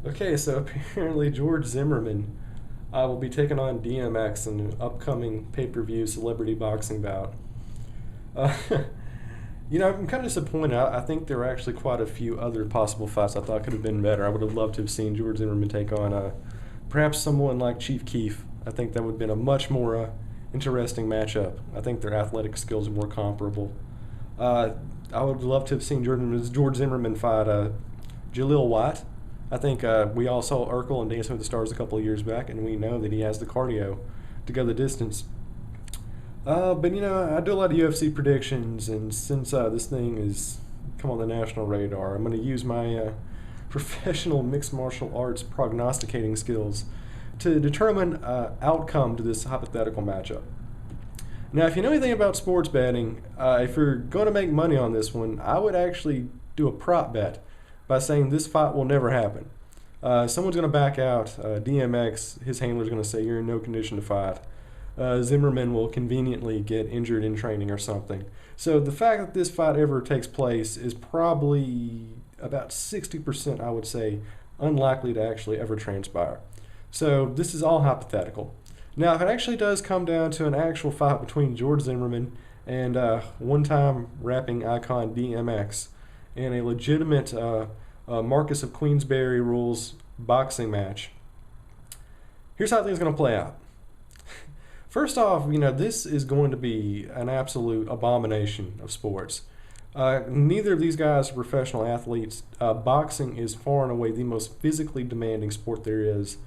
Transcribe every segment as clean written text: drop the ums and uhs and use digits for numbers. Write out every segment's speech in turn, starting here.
Okay, so apparently George Zimmerman will be taking on DMX in an upcoming pay-per-view celebrity boxing bout. Uh, I'm kind of disappointed. I think there are actually quite a few other possible fights I thought could have been better. I would have loved to have seen George Zimmerman take on perhaps someone like Chief Keef. I think that would have been a much more interesting matchup. I think their athletic skills are more comparable. Uh, I would love to have seen George Zimmerman fight Jaleel White. I think we all saw Urkel and Dancing with the Stars a couple of years back, and we know that he has the cardio to go the distance. But I do a lot of UFC predictions, and since this thing is come on the national radar, I'm going to use my professional mixed martial arts prognosticating skills to determine outcome to this hypothetical matchup. Now, if you know anything about sports betting, if you're going to make money on this one, I would actually do a prop bet by saying this fight will never happen. Someone's going to back out. DMX, his handler's going to say you're in no condition to fight. Zimmerman will conveniently get injured in training or something. So the fact that this fight ever takes place is probably about 60%, I would say, unlikely to actually ever transpire. So this is all hypothetical. Now, if it actually does come down to an actual fight between George Zimmerman and one-time rapping icon DMX in a legitimate Marcus of Queensberry rules boxing match, here's how things are going to play out. First off, this is going to be an absolute abomination of sports. Neither of these guys are professional athletes. Boxing is far and away the most physically demanding sport there is.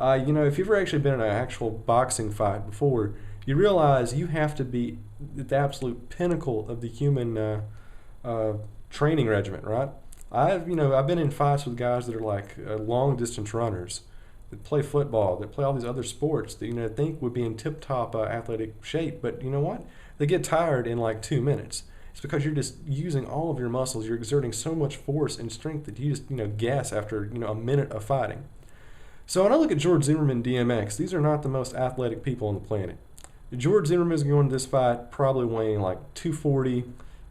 If you've ever actually been in an actual boxing fight before, you realize you have to be at the absolute pinnacle of the human training regimen, right? I've been in fights with guys that are like long distance runners that play football, that play all these other sports that think would be in tip top athletic shape, but you know what? They get tired in like 2 minutes. It's because you're just using all of your muscles. You're exerting so much force and strength that you just gas after a minute of fighting. So when I look at George Zimmerman, DMX, these are not the most athletic people on the planet. George Zimmerman is going to this fight probably weighing like 240,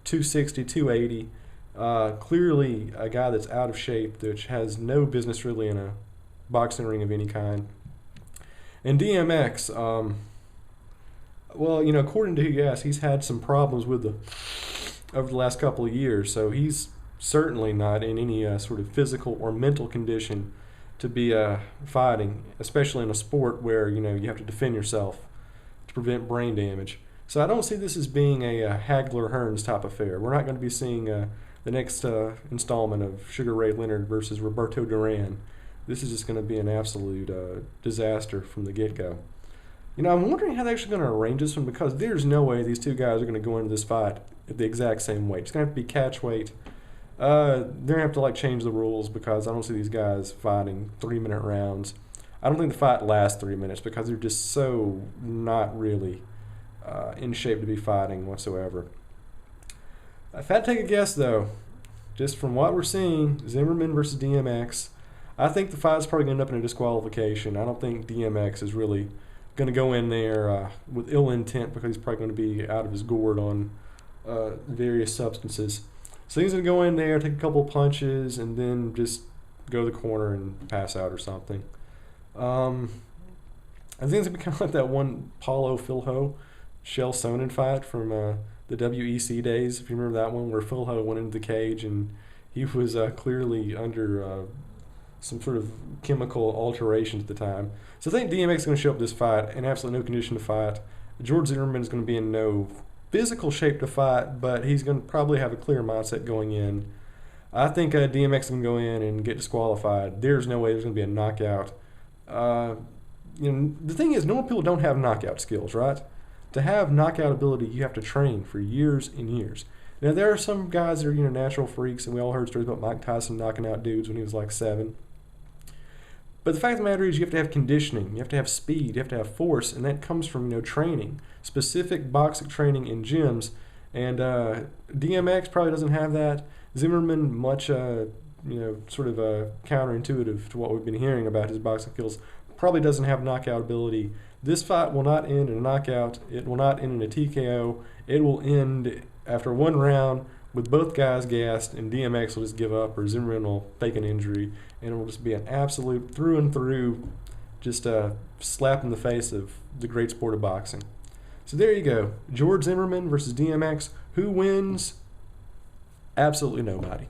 260, 280. Clearly a guy that's out of shape, which has no business really in a boxing ring of any kind. And DMX, according to who you ask, he's had some problems with over the last couple of years, so he's certainly not in any sort of physical or mental condition to be fighting, especially in a sport where you have to defend yourself to prevent brain damage. So I don't see this as being a Hagler-Hearns type affair. We're not going to be seeing the next installment of Sugar Ray Leonard versus Roberto Duran. This is just going to be an absolute disaster from the get-go. I'm wondering how they're actually going to arrange this one, because there's no way these two guys are going to go into this fight at the exact same weight. It's going to have to be catch weight. They're going to have to change the rules, because I don't see these guys fighting 3-minute rounds. I don't think the fight lasts 3 minutes because they're just so not really in shape to be fighting whatsoever. If I had to take a guess, though, just from what we're seeing, Zimmerman versus DMX, I think the fight's probably going to end up in a disqualification. I don't think DMX is really going to go in there with ill intent, because he's probably going to be out of his gourd on various substances. So he's going to go in there, take a couple of punches, and then just go to the corner and pass out or something. I think it's going to be kind of like that one Paulo Filho, Shell Sonnen fight from the WEC days, if you remember that one, where Filho went into the cage and he was clearly under some sort of chemical alteration at the time. So I think DMX is going to show up this fight in absolutely no condition to fight. George Zimmerman is going to be in no physical shape to fight, but he's going to probably have a clear mindset going in. I think DMX can go in and get disqualified. There's no way there's going to be a knockout. The thing is, normal people don't have knockout skills, right? To have knockout ability, you have to train for years and years. Now, there are some guys that are natural freaks, and we all heard stories about Mike Tyson knocking out dudes when he was like 7. But the fact of the matter is, you have to have conditioning, you have to have speed, you have to have force, and that comes from training, specific boxing training in gyms. And DMX probably doesn't have that. Zimmerman, much sort of counterintuitive to what we've been hearing about his boxing skills, probably doesn't have knockout ability. This fight will not end in a knockout. It will not end in a TKO. It will end after one round with both guys gassed, and DMX will just give up, or Zimmerman will fake an injury, and it will just be an absolute through and through, just a slap in the face of the great sport of boxing. So there you go. George Zimmerman versus DMX. Who wins? Absolutely nobody.